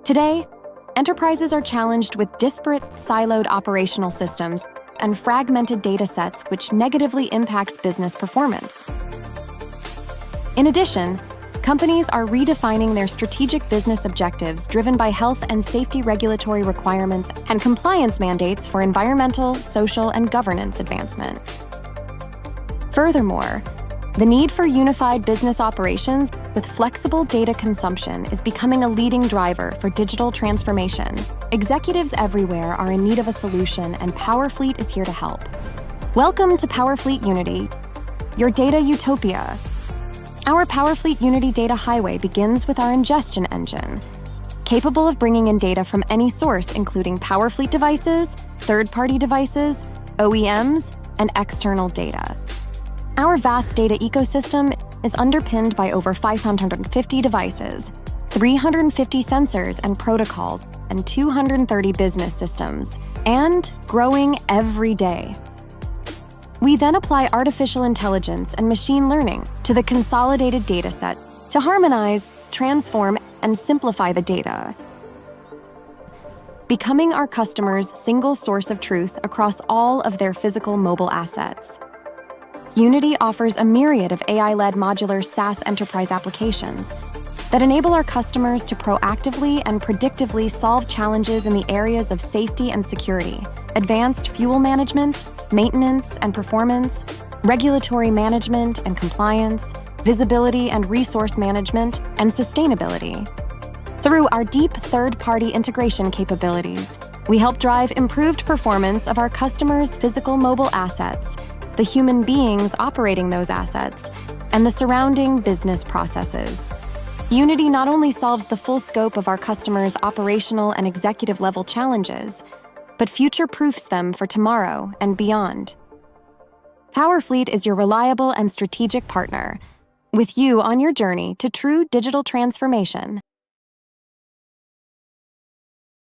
Today, enterprises are challenged with disparate, siloed operational systems and fragmented data sets, which negatively impacts business performance. In addition, companies are redefining their strategic business objectives driven by health and safety regulatory requirements and compliance mandates for environmental, social, and governance advancement. Furthermore, the need for unified business operations with flexible data consumption is becoming a leading driver for digital transformation. Executives everywhere are in need of a solution, and PowerFleet is here to help. Welcome to PowerFleet Unity, your data utopia. Our PowerFleet Unity Data Highway begins with our ingestion engine, capable of bringing in data from any source, including PowerFleet devices, third-party devices, OEMs, and external data. Our vast data ecosystem is underpinned by over 550 devices, 350 sensors and protocols, and 230 business systems, and growing every day. We then apply artificial intelligence and machine learning to the consolidated dataset to harmonize, transform, and simplify the data, becoming our customers' single source of truth across all of their physical mobile assets. Unity offers a myriad of AI-led modular SaaS enterprise applications that enable our customers to proactively and predictively solve challenges in the areas of safety and security, advanced fuel management, maintenance and performance, regulatory management and compliance, visibility and resource management, and sustainability. Through our deep third-party integration capabilities, we help drive improved performance of our customers' physical mobile assets, the human beings operating those assets, and the surrounding business processes. Unity not only solves the full scope of our customers' operational and executive-level challenges, but future-proofs them for tomorrow and beyond. PowerFleet is your reliable and strategic partner, with you on your journey to true digital transformation.